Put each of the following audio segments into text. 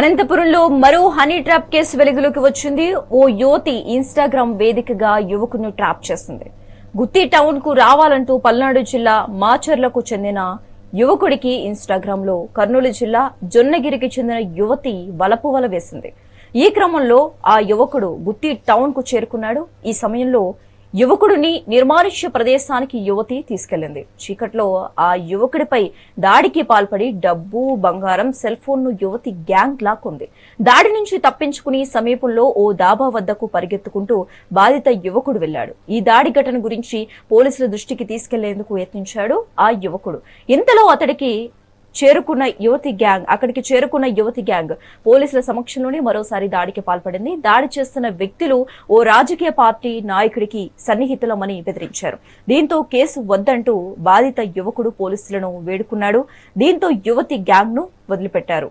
అనంతపురంలో మరో honey trap case వెలుగులోకి వచ్చింది. ఓ యువతి ఇన్స్టాగ్రామ్ వేదికగా యువకును ట్రాప్ చేసింది. గుత్తి టౌన్ కు రావాలంటూ పల్నాడు జిల్లా మాచర్లకు చెందిన యువకుడికి ఇన్స్టాగ్రామ్ లో కర్నూలు జిల్లా జొన్నగిరికి చెందిన యువతి వలపు వల వేసింది. ఈ క్రమంలో ఆ యువకుడు గుత్తి టౌన్ కు చేరుకున్నాడు. ఈ సమయంలో యువకుడిని నిర్మానుష్య ప్రదేశానికి యువతి తీసుకెళ్లింది. చీకట్లో ఆ యువకుడిపై దాడికి పాల్పడి డబ్బు, బంగారం, సెల్ ఫోన్ ను యువతి గ్యాంగ్ లాక్కుంది. దాడి నుంచి తప్పించుకుని సమీపంలో ఓ దాబా వద్దకు పరిగెత్తుకుంటూ బాధిత యువకుడు వెళ్లాడు. ఈ దాడి ఘటన గురించి పోలీసుల దృష్టికి తీసుకెళ్లేందుకు యత్నించాడు ఆ యువకుడు. ఇంతలో అక్కడికి చేరుకున్న యువతి గ్యాంగ్ పోలీసుల సమక్షంలోనే మరోసారి దాడికి పాల్పడింది. దాడి చేస్తున్న వ్యక్తులు ఓ రాజకీయ పార్టీ నాయకుడికి సన్నిహితులమని బెదిరించారు. దీంతో కేసు వద్దంటూ బాధిత యువకుడు పోలీసులను వేడుకున్నాడు. దీంతో యువతి గ్యాంగ్ ను వదిలిపెట్టారు.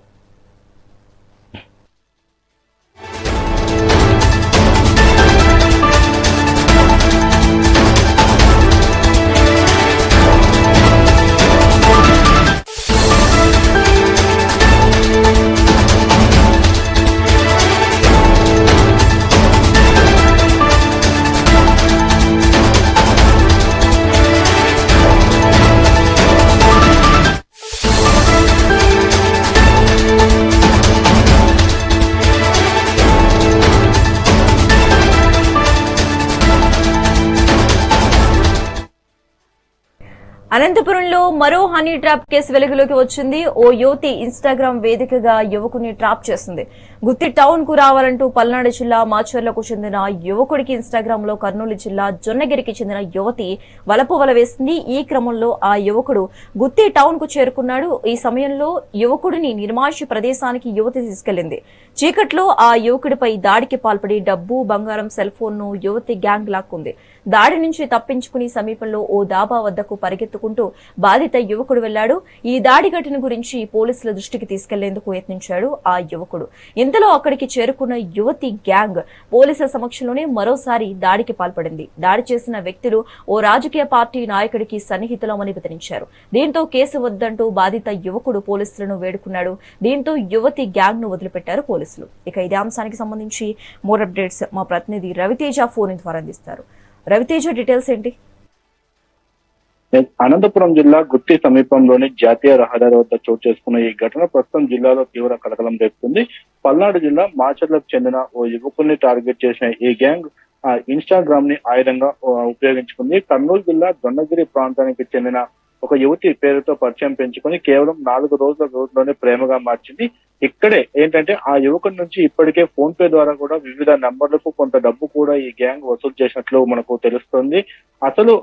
అనంతపురంలో మరో హనీ ట్రాప్ కేసు వెలుగులోకి వచ్చింది. ఓ యువతి ఇన్స్టాగ్రామ్ వేదికగా యువకుని ట్రాప్ చేసింది. గుత్తి టౌన్ కు రావాలంటూ పల్నాడు జిల్లా మాచర్లకు చెందిన యువకుడికి ఇన్స్టాగ్రామ్ లో కర్నూలు జిల్లా జొన్నగిరికి చెందిన యువతి వలపు వల వేసింది. ఈ క్రమంలో ఆ యువకుడు గుత్తి టౌన్ కు చేరుకున్నాడు. ఈ సమయంలో యువకుడిని నిర్మానుష్య ప్రదేశానికి యువతి తీసుకెళ్లింది. చీకట్లో ఆ యువకుడిపై దాడికి పాల్పడి డబ్బు, బంగారం, సెల్ ఫోన్ ను యువతి గ్యాంగ్ లాక్కుంది. దాడి నుంచి తప్పించుకుని సమీపంలో ఓ దాబా వద్దకు పరిగెత్తుకుంటూ బాధిత యువకుడు వెళ్లాడు. ఈ దాడి ఘటన గురించి పోలీసుల దృష్టికి తీసుకెళ్లేందుకు యత్నించాడు ఆ యువకుడు. ఇంతలో అక్కడికి చేరుకున్న యువతి గ్యాంగ్ పోలీసుల సమక్షంలోనే మరోసారి దాడికి పాల్పడింది. దాడి చేసిన వ్యక్తులు ఓ రాజకీయ పార్టీ నాయకుడికి సన్నిహితులమని బెదిరించారు. దీంతో కేసు వద్దంటూ బాధిత యువకుడు పోలీసులను వేడుకున్నాడు. దీంతో యువతి గ్యాంగ్ ను వదిలిపెట్టారు పోలీసులు. ఇక ఇదే అంశానికి సంబంధించి మోర్ అప్డేట్స్ మా ప్రతినిధి రవితేజ ఫోన్ ద్వారా అందిస్తారు. రవితేజ, డీటెయిల్స్ ఏంటి? అనంతపురం జిల్లా గుత్తి సమీపంలోని జాతీయ రహదారి వద్ద చోటు చేసుకున్న ఈ ఘటన ప్రస్తుతం జిల్లాలో తీవ్ర కలకలం రేపుతుంది. పల్నాడు జిల్లా మాచర్లకు చెందిన ఓ యువకుల్ని టార్గెట్ చేసిన ఈ గ్యాంగ్ ఇన్స్టాగ్రామ్ ని ఆయుధంగా ఉపయోగించుకుంది. కర్నూలు జిల్లా దొన్నగిరి ప్రాంతానికి చెందిన ఒక యువతి పేరుతో పరిచయం పెంచుకొని కేవలం 4 రోజుల రోజులోనే ప్రేమగా మార్చింది. ఇక్కడే ఏంటంటే ఆ యువకుడి నుంచి ఇప్పటికే ఫోన్ పే ద్వారా కూడా వివిధ నంబర్లకు కొంత డబ్బు కూడా ఈ గ్యాంగ్ వసూలు చేసినట్లు మనకు తెలుస్తోంది. అసలు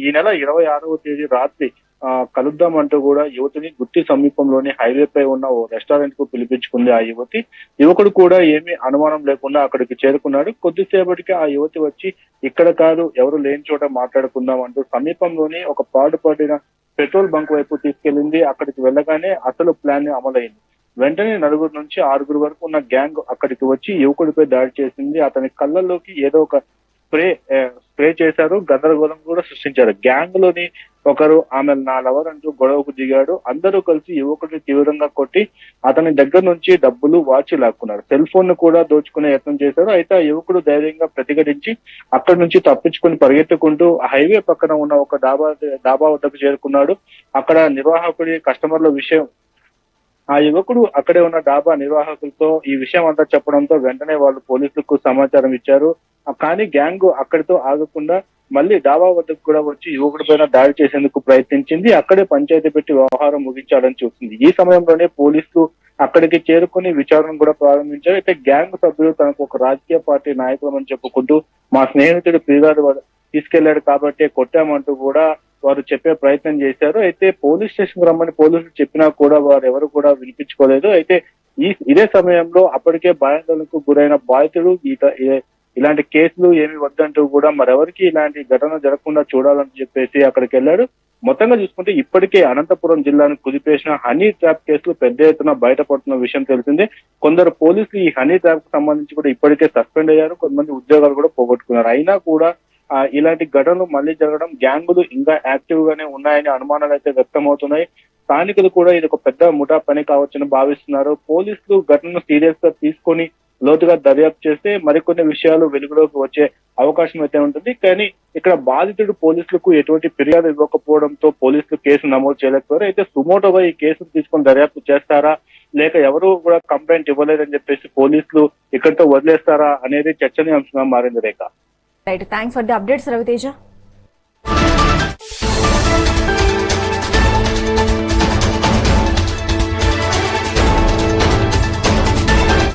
ఈ నెల 26వ తేదీ రాత్రి కలుద్దామంటూ కూడా యువతిని గుత్తి సమీపంలోని హైవే పై ఉన్న ఓ రెస్టారెంట్ కు పిలిపించుకుంది ఆ యువతి. యువకుడు కూడా ఏమీ అనుమానం లేకుండా అక్కడికి చేరుకున్నాడు. కొద్దిసేపటికి ఆ యువతి వచ్చి ఇక్కడ కాదు, ఎవరు లేని చోట మాట్లాడుకుందాం అంటూ సమీపంలోని ఒక పాడుపడిన పెట్రోల్ బంక్ వైపు తీసుకెళ్లింది. అక్కడికి వెళ్ళగానే అసలు ప్లాన్ అమలైంది. వెంటనే 4 నుంచి 6 వరకు ఉన్న గ్యాంగ్ అక్కడికి వచ్చి యువకుడిపై దాడి చేసింది. అతని కళ్ళల్లోకి ఏదో ఒక స్ప్రే చేశారు. గందరగోళం కూడా సృష్టించారు. గ్యాంగ్ లోని ఒకరు ఆమె నా లవర్ అంటూ గొడవకు దిగాడు. అందరూ కలిసి యువకుడిని తీవ్రంగా కొట్టి అతని దగ్గర నుంచి డబ్బులు, వాచ్ లాక్కున్నారు. సెల్ ఫోన్ ను కూడా దోచుకునే యత్నం చేశారు. అయితే ఆ యువకుడు ధైర్యంగా ప్రతిఘటించి అక్కడి నుంచి తప్పించుకుని పరిగెత్తుకుంటూ హైవే పక్కన ఉన్న ఒక డాబా వద్దకు చేరుకున్నాడు. అక్కడ నిర్వాహకుడి కస్టమర్ల విషయం ఆ యువకుడు అక్కడే ఉన్న డాబా నిర్వాహకులతో ఈ విషయం అంతా చెప్పడంతో వెంటనే వాళ్ళు పోలీసులకు సమాచారం ఇచ్చారు. కానీ గ్యాంగ్ అక్కడితో ఆగకుండా మళ్ళీ డాబా వద్దకు కూడా వచ్చి యువకుడి పైన దాడి చేసేందుకు ప్రయత్నించింది. అక్కడే పంచాయతీ పెట్టి వ్యవహారం ముగించాలని చూసింది. ఈ సమయంలోనే పోలీసులు అక్కడికి చేరుకుని విచారణ కూడా ప్రారంభించారు. అయితే గ్యాంగ్ సభ్యులు తనకు ఒక రాజకీయ పార్టీ నాయకులమని చెప్పుకుంటూ మా స్నేహితుడు ఫిర్యాదు తీసుకెళ్లాడు కాబట్టి కొట్టామంటూ కూడా వారు చెప్పే ప్రయత్నం చేశారు. అయితే పోలీస్ స్టేషన్ కు రమ్మని పోలీసులు చెప్పినా కూడా వారు ఎవరు కూడా వినిపించుకోలేదు. అయితే ఇదే సమయంలో అప్పటికే భయాందోళనకు గురైన బాధితుడు ఇలాంటి కేసులు ఏమి వద్దంటూ కూడా మరెవరికి ఇలాంటి ఘటన జరగకుండా చూడాలని చెప్పేసి అక్కడికి వెళ్ళాడు. మొత్తంగా చూసుకుంటే ఇప్పటికే అనంతపురం జిల్లాను కుదిపేసిన హనీ ట్రాప్ కేసులు పెద్ద ఎత్తున బయటపడుతున్న విషయం తెలిసిందే. కొందరు పోలీసులు ఈ హనీ ట్రాప్ కు సంబంధించి కూడా ఇప్పటికే సస్పెండ్ అయ్యారు. కొంతమంది ఉద్యోగాలు కూడా పోగొట్టుకున్నారు. అయినా కూడా ఇలాంటి ఘటనలు మళ్లీ జరగడం, గ్యాంగులు ఇంకా యాక్టివ్ గానే ఉన్నాయని అనుమానాలు అయితే వ్యక్తమవుతున్నాయి. స్థానికులు కూడా ఇది ఒక పెద్ద ముఠా పని కావచ్చని భావిస్తున్నారు. పోలీసులు ఘటనను సీరియస్ గా తీసుకొని లోతుగా దర్యాప్తు చేస్తే మరికొన్ని విషయాలు వెలుగులోకి వచ్చే అవకాశం అయితే ఉంటుంది. కానీ ఇక్కడ బాధితుడు పోలీసులకు ఎటువంటి ఫిర్యాదు ఇవ్వకపోవడంతో పోలీసులు కేసు నమోదు చేయలేకపోయారు. అయితే సుమోటోగా ఈ కేసును తీసుకొని దర్యాప్తు చేస్తారా, లేక ఎవరు కూడా కంప్లైంట్ ఇవ్వలేదని చెప్పేసి పోలీసులు ఇక్కడితో వదిలేస్తారా అనేది చర్చనీయాంశంగా మారింది. Rekha, right, thanks for the updates Raviteja.